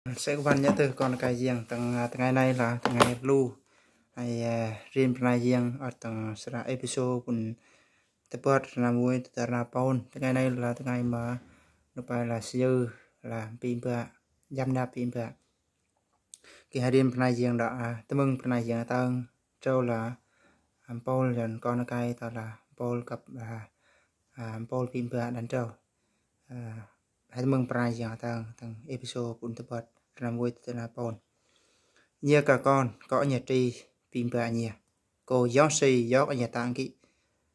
Sẽ có văn nhớ từ còn cái riêng tầng ngày nay là tầng ngày lưu hay riêng này riêng ở tầng sẽ episode cũng tập bớt là vui từ là pawn ngày nay là ngày mà nó phải là siêu là pin bữa dăm na pin bữa cái hai riêng này riêng đã tấm mừng này riêng tầng châu là pawn dần con cái ta là pawn cặp là pawn pin bữa đánh châu hai tấm mừng này riêng tầng episode cũng tập bớt làm vui từ là pawn nhiều cả con có nhà tri pin bữa nhiều cô giáo sư giáo ở nhà tạng kỹ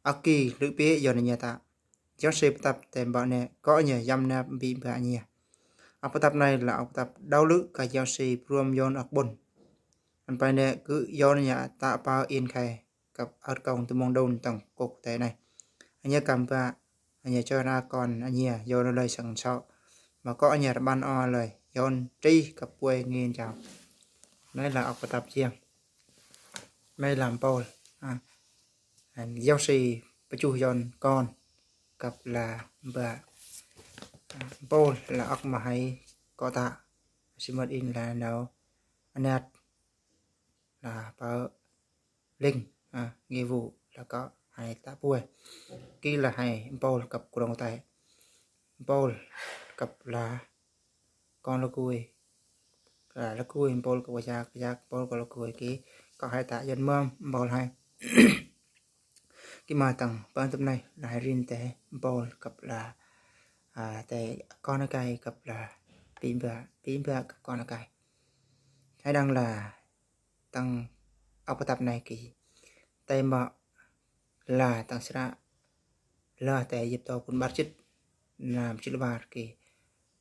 aki lữ bế giờ nhà ta giáo sư tập tem bọn này có nhà dăm na pin bữa nhiều học tập này là học tập đau lữ cả giáo sư prom yon học bồn anh phải nè cứ yon nhà ta bao yên khai gặp ở công từ mong đồn tổng cục thế này anh nhớ cầm bữa anh nhớ cho ra còn anh nhớ yon lời sẵn sau mà có nhà ban o lời yon tri cặp quê nghiên chào đây là học tập riêng đây làm paul giáo sư chu yon con cặp là bà paul là học mà hay có ta xin mời in là nào anh là bảo linh nghĩa vụ là có hay ta buổi kia là hay paul cặp của đồng tài paul cặp là con là cùi là cùi paul của cha paul là cùi ký có hai tạ dân mơm paul hay cái mà tầng ban tập này là riêng tế paul cặp là tế con cái cặp là pin bữa con cái hay đang là tăng học tập này kỳ tay mà là tăng sẽ là tế dịp tàu cũng bắt chích làm chích bạc kỳ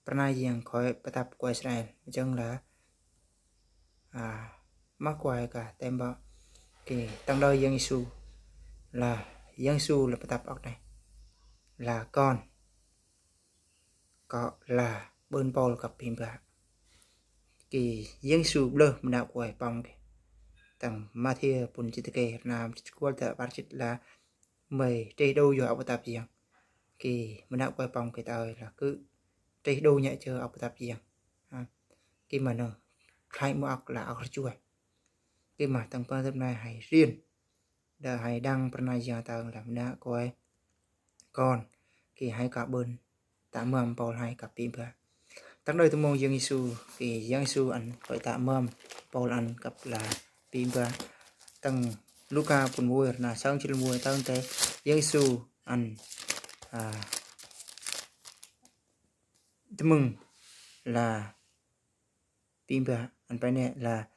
pranay riêng khỏi tập của Israel chân là mắc quay cả tem bọ kỳ tăng đôi dân Giêsu là dân Giêsu là tập học này là con có là bên Paul cặp pin bạc kỳ dân Giêsu blơ mình đạo quay bóng kì tầng Matthew pun chỉ kể làm qua tờ bắt chích là mày trên đâu giờ học tập gì kỳ mình đạo quay bóng cái tờ là cứ trên đâu nhẹ chờ học tập gì khi mà nó khai mua học là học chui khi mà tầng ban tập này hay riêng đã hay đăng pranay giờ tầng làm đã coi con kỳ hay cả bên tạm mầm Paul hay cả pin bữa tăng đời tôi mong dân Giêsu kỳ dân Giêsu ăn phải tạm mầm Paul ăn cặp là pin bữa tăng Luca pun mua là sang chỉ mua tăng thế dân Giêsu ăn tôi mừng là pin bữa ăn phải nè là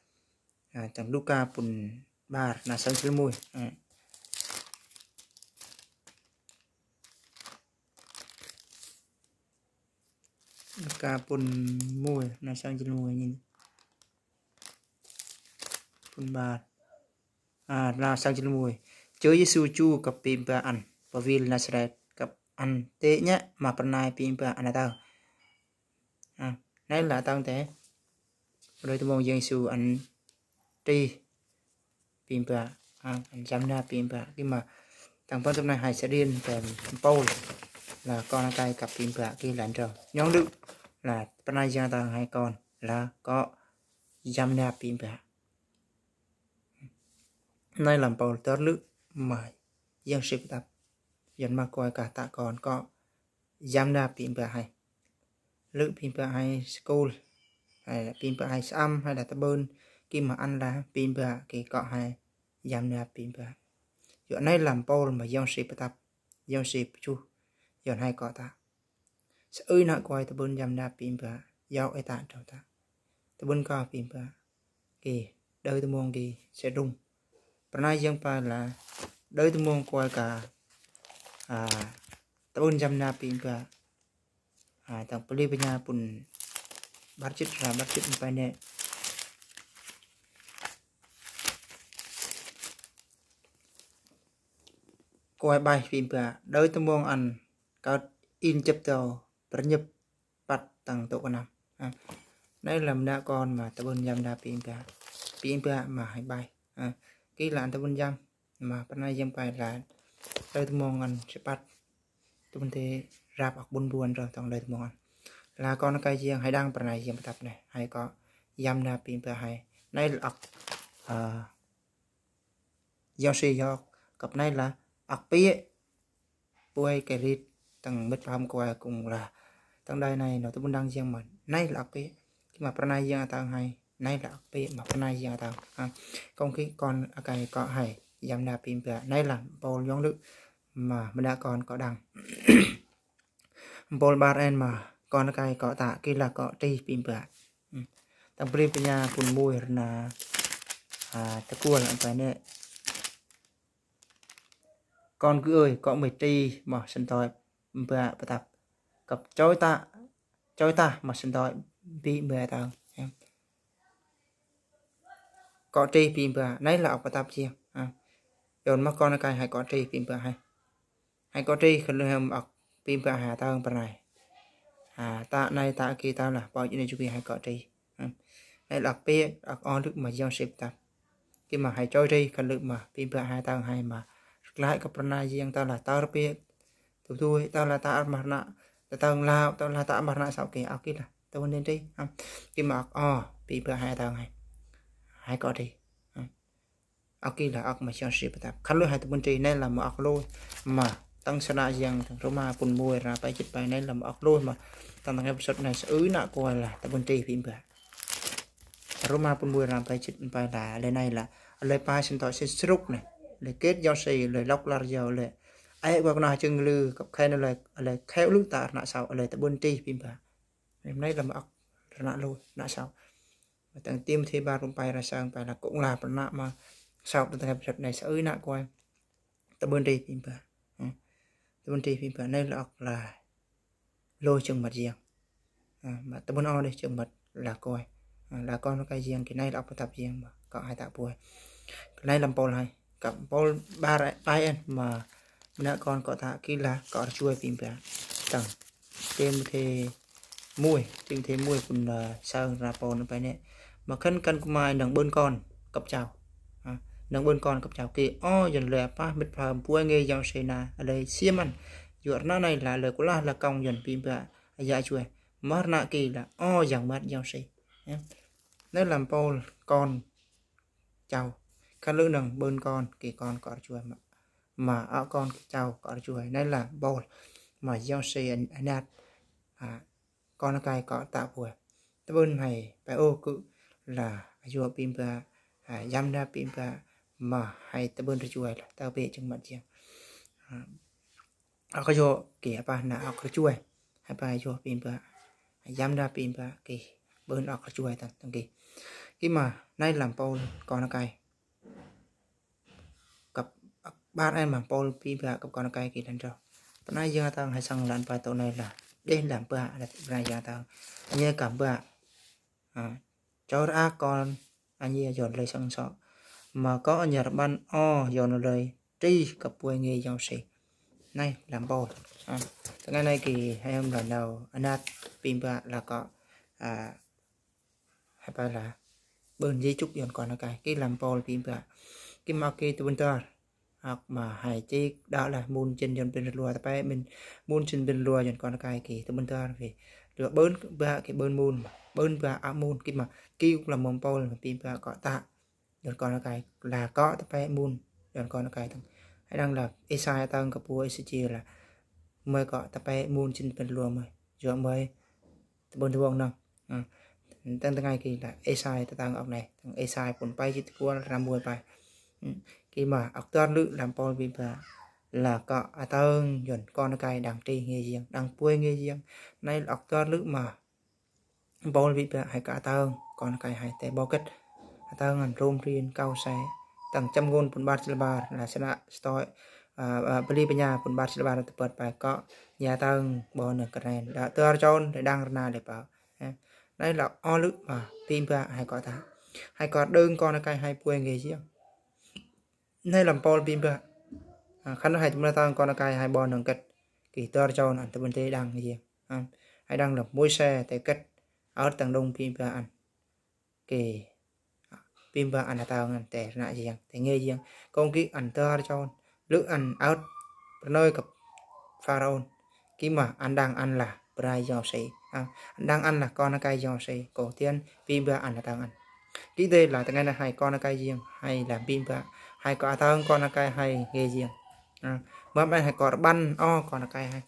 tăng Luca pun ba là sang chỉ mua Luca pun mua là sang chỉ mua nhìn pun ba là sang chỉ mua Chúa Giêsu chu cặp pin bữa ăn và vì Nazareth cặp ăn tệ nhá mà pranay pin bữa ăn là tao đây là tao thế rồi tôi mong dân Giêsu ăn tri pin bữa ăn chăm na pin bữa khi mà thằng con này hay sẽ điên về Paul là con cái cặp pin bữa kia lạnh rồi nhóm đức là pranay gia tăng hai con là có chăm na pin bữa nay làm Paul tớ lự mà dân sự tập dân mà coi cả tạ còn có chăm na pin bữa hay lự pin bữa hay school hay là pin bữa hay xăm hay là ta bơn khi mà ăn là pin bữa cái cọ hay chăm na pin bữa chỗ này làm Paul mà dân sự tập dân sự chu dân hay cọ ta sẽ ơi nọ coi ta bơn chăm na pin bữa giao ai tạ trong ta ta bơn co pin bữa kỳ đời ta mong kỳ sẽ rung pranay dân pa là đời ta mong coi cả ta bơn chăm na pin bữa tặng poli punya pun bắt chích phải nè coi bài phim bữa đời ta mong ăn có in chụp tàu bật nhập bắt tầng tổ con năm đây là đã con mà ta bơn dăm đa pin bữa mà hay bài cái là ta bơn dăm mà pranay dăm bài là đời ta mong ăn sẽ bắt tôi thế rạp học buồn rồi tầng đời ta mong ăn là con cái riêng hay đang phần này riêng tập này hay có yam na pin bờ hay nay là giao si do cặp này là pie bôi cái rít tầng mít phàm qua cùng là tầng đây này nó tôi muốn đăng riêng mà nay là pie mà phần này riêng tầng hay nay là pie mà phần này riêng tầng công khí con cái có hay yam na pin bờ nay là bầu giống nước mà mình đã còn có đằng bol bar en mà con cái có tạ kia là có tri pin bờ tầng pri punya pun mui na ta cua là phải nè con cứ ơi có 10 tri mà sinh tội bờ tập cặp chối ta mà sinh tội bị bờ tao có tri pin bờ nấy là học tập chi rồi mà con cái hay có tri pin bờ hay có tri khi lượng học pin bờ hà tao bên này ta này ta kia tao là bao nhiêu này chú hay có tri đây là pie on được mà giao ship tập khi mà hay chơi tri khi lượng mà pin bờ hai tao hay mà lại cái bên này riêng tao là tao pie tôi tao là ta mặt nạ tao là ta mặt nạ sao kì áo kia là tao nên tri khi mà pin bờ hai tao hay có tri áo kia là áo mà giao ship tập khăn lưỡi hai tụi bên tri nên là một áo lôi mà tăng sana riêng thằng Roma pun mùi ra bay chích bay nên là một áo lôi mà tăng thằng episode này sẽ ứ nạ coi là tụi bên tri pin bờ Roma pun mùi ra bay chích bay là lên này là lời bay sinh tội sẽ sruk này lời kết giao xì lời lóc lar giao lời ai qua nào chừng lư cặp khay nó lời khéo lúc ta nạ sao lời tụi bên tri pin bờ hôm nay là một áo nạ lôi nạ sao tầng tim thì ba rung bay ra sang bay là cũng là phần nạ mà sau tầng episode này sẽ ứ nạ coi tụi bên tri pin bờ tụi bên tri pin bờ này là lôi chừng mật riêng mà tụi bên o đây chừng mật là coi là con nó cái riêng cái này là tập riêng mà có hai tạ bùi cái này làm pol hay cặp pol ba en mà đã con có tạ kia là có chui pin bờ tầng thêm thì mùi cũng là sao ra pol nó phải nè mà cân của mai đằng bên con cặp chào nâng bên con cặp chào kia dần lệ pa mệt phàm bùi nghe dòng xe na ở đây xiêm ăn ruột nó này là lời của là cong dần pin bờ dạ chui mất nạ kỳ là dạng mất dòng xe nếu làm pol con chào các lưỡi nâng bên con kỳ con có chui mà ở con chào có chui đây là pol mà dòng xe anh con cái có tạo bùi bên này phải cứ là vua pin bờ giam ra pin bờ mà hay ta bên chui là tao bị trong mặt riêng có vô kìa ba nào có chui hay ba vô pin bờ giam ra pin bờ kỳ bên có chui thằng kỳ khi mà nay làm pol con cái cặp ba em làm pol pin bờ cặp con cái kỳ thành rồi nay giờ tao hay sang làm bài tổ này là đến làm bờ là ra giờ tao như cảm bờ cho ra con anh như dọn lời sang sọ mà có nhà ban dọn lời tri cặp quê nghề dòng xì này làm bò ngày nay thì hai hôm lần đầu anh pin bạ là có hay phải là bên di trúc dọn còn là cái làm bò pin bạ cái mà kia tụi bên ta hoặc mà hay chi đó là môn trên dọn bên lùa tại mình môn trên bên lùa dọn còn là cái kỳ tụi bên ta thì được bơn bạ cái bơn môn bơn bạ môn cái mà kêu là môn bò là pin bạ có tạ dọn còn là cái là có tại môn dọn còn là cái hay đang là esai tăngกับปูchia là mới có tập bay môn trên bên lùa mới rồi mới bên thượng nè tăng ngày kỳ là esai tăng ở này thằng esai còn bay chỉ qua làm mùi bài khi mà học toàn lự làm pol bị là có tăng dần con cái đằng tri nghề riêng đằng quê nghề riêng nay học toàn lự mà pol bị hay cả tăng con cái hay té bao kết tăng ngàn rôm riêng cao xe tầng trăm ngôn pun Barcelona là sẽ là stoi beli punya pun Barcelona tepat phải có nhà tầng bò nè cái này đã tơ tròn để đăng ra để bảo đây là o lự mà tim bạ hay có ta hay có đơn con cái hay quê nghề riêng đây làm pol tim bạ khăn hay chúng ta con cái hay bò nè kết kỳ tơ tròn ăn tập bên tây đăng gì hay đăng là môi xe để kết ở tầng đông tim bạ ăn kỳ pin bạ anh tao ngàn tè nạ gì tè nghe gì con cái anh tơ cho lữ anh out nơi gặp pharaon khi mà anh đang ăn là brai giò xì đang ăn là con cái giò xì cổ tiên pin bữa ăn là đang ăn kỹ đây là từ ngày là hai con cái riêng hay làm pin bữa hai có thằng con cái hay ghê riêng mà bây hai có ban còn cái hay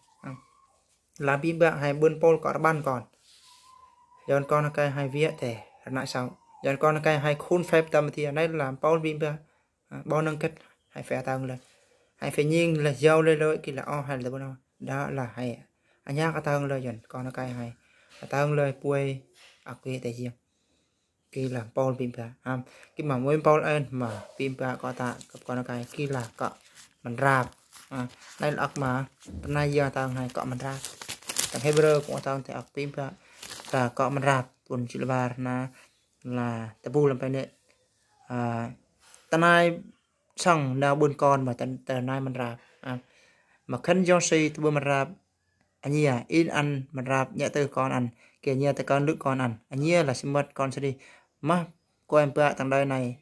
làm pin bữa hai bươn pol có ban còn dọn con cái hai vía để lại sau dọn con cái hai khuôn phép tâm thì này làm pol pin bữa bao nâng kết hai phải tăng lên hai phải nhìn là dâu lên rồi kì là hay là bao đó là hay anh nhắc tăng lên dần con cái hay tăng lên quay kia tại riêng kì là pol pin bữa cái mà muốn pol ơn mà pin bữa có taกับcon cái kì là cọ mình rạp đây là mà nay giờ tăng hay cọ mình rạp thằng Hebrew cũng tăng thì pin bữa là cọ mình rạp tuần chỉ là tabu làm phải nè ta nay xong nào buồn con mà tờ nay mình rạp mà khấn do si tôi mình rạp anh nhỉ in ăn mình rạp nhẹ từ con ăn kể nhẹ từ con nước con ăn anh nhỉ là sinh mất con sẽ đi mà cô em bữa thằng đây này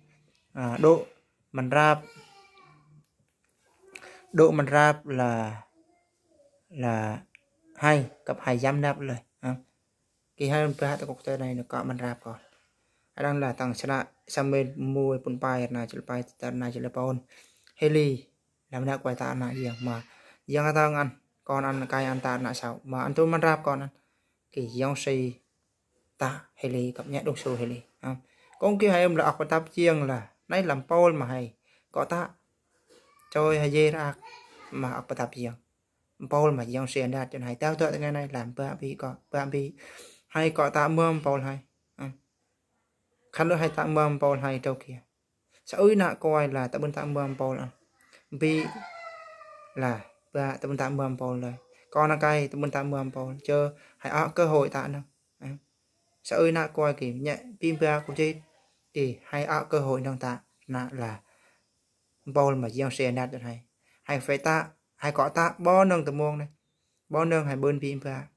độ mình rạp là hay cặp hai giam nạp rồi kỳ hai bữa tại cuộc chơi này nó có mình rạp còn đang là tầng sẽ sang bên mua bún pai là chỉ pai tận này chỉ là pon heli làm đã quay ta là gì mà giang ta ăn con ăn cay ăn ta là sao mà ăn tôi mang rap con ăn kỳ giang si ta heli cặp nhẹ đông số heli con kia hai em là học tập chiêng là nãy làm pol mà hay có ta chơi hay dê ra mà học tập chiêng pol mà giang si ra cho này tao tôi ngày này làm ba bị hay có ta mơm pol hay khăn đôi hai tạm mầm pol hai đâu kia sao ơi nạ coi là tạm bên tạm mầm pol vì là ba tạm bên tạm mầm pol rồi con là cây tạm bên tạm mầm pol chơi hãy ở cơ hội tạ đâu sao ơi nạ coi kì nhẹ pin ba của chị thì hãy ở cơ hội đang tạ nạ là pol mà gieo xe đạt được hay hay phải tạ hay có tạ bó nâng tầm mông này bó nâng hay bơn pin ba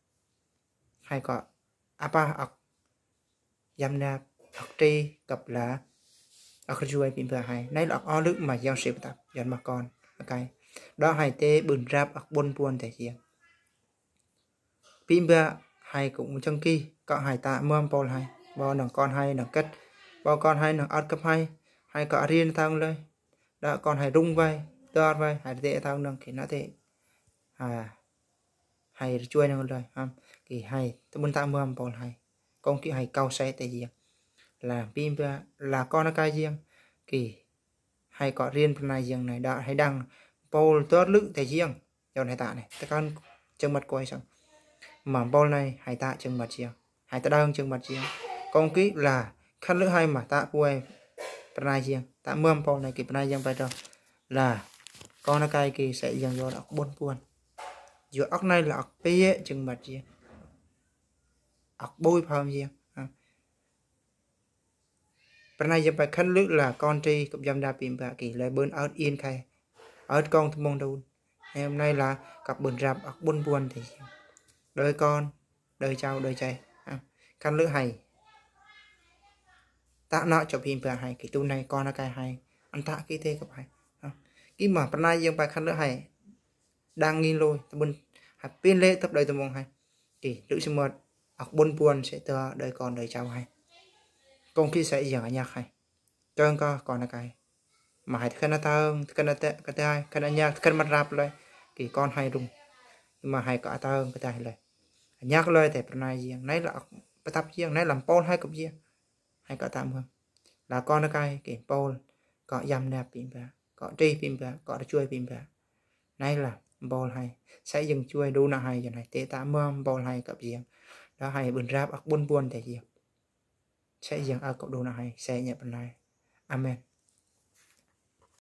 hay có apa học giam nạp học tri cặp là học chui pin bữa hay nay là o lực mà giao sếp tập dần mà con cái đó hay tê bừng rap học buôn buôn thể hiện pin bữa hay cũng trong kỳ có hay tạ mơm pol hay bao nằng con hay nằng cất bao con hay nằng ớt cấp hay có riêng thang lên đó con hay rung vai đo vai hay tệ thang nằng thì nó tệ hay chui nằng rồi kỳ hay tôi muốn tạ mơm pol hay con kia hay cao xe thể hiện là pin bữa là con cái riêng kỳ hay có riêng phần này riêng này đã hay đăng pol tốt lự thể riêng dòng này tạ này các con chân mặt quay xong mà pol này hay tạ chân mặt riêng hay tạ đang chân mặt riêng con kỹ là khăn lữ hay mà tạ quay phần này riêng tạ mơm pol này kịp này riêng phải đâu là con cái kỳ sẽ riêng do đọc buôn buôn giữa ốc này là ốc bê chân mặt riêng ốc bôi phàm riêng phần này phải khăn lữ là con tri cũng dâm đa pin bạ kỳ lại bơn ớt yên khai ớt con thâm mong đâu hôm nay là cặp bơn rạp ớt buôn buôn thì đời con đời cháu đời trai khăn lữ hay tạ nọ cho pin bạ hay cái tu này con là cái hay ăn tạ cái thế cặp hay cái mà phần này dương phải khăn lữ hay đang nghi lôi bơn hạt pin lệ tập đời tụi mong hay thì lữ sinh mật ớt buôn buôn sẽ từ đời con đời cháu hay công khi sẽ giảng nhạc hay cho còn là cái mà hay khăn hơn khăn là tệ cái hai khăn nhạc khăn mặt rạp lại thì con hay đúng nhưng mà hay cả ta hơn cái tai lại nhạc lời thì phần này riêng nấy là tập riêng nấy làm pol hay cục riêng hay cả tạm hơn là con là cái pol có dầm nạp pin bạ có tri pin bạ có chui pin bạ nấy là pol hay sẽ dừng chui đu nào hay giờ này tê tạm mơm pol hay cặp riêng đó hay bừng rạp buôn buôn để riêng sẽ dừng ở cộng đồ nào hay sẽ nhận phần này amen.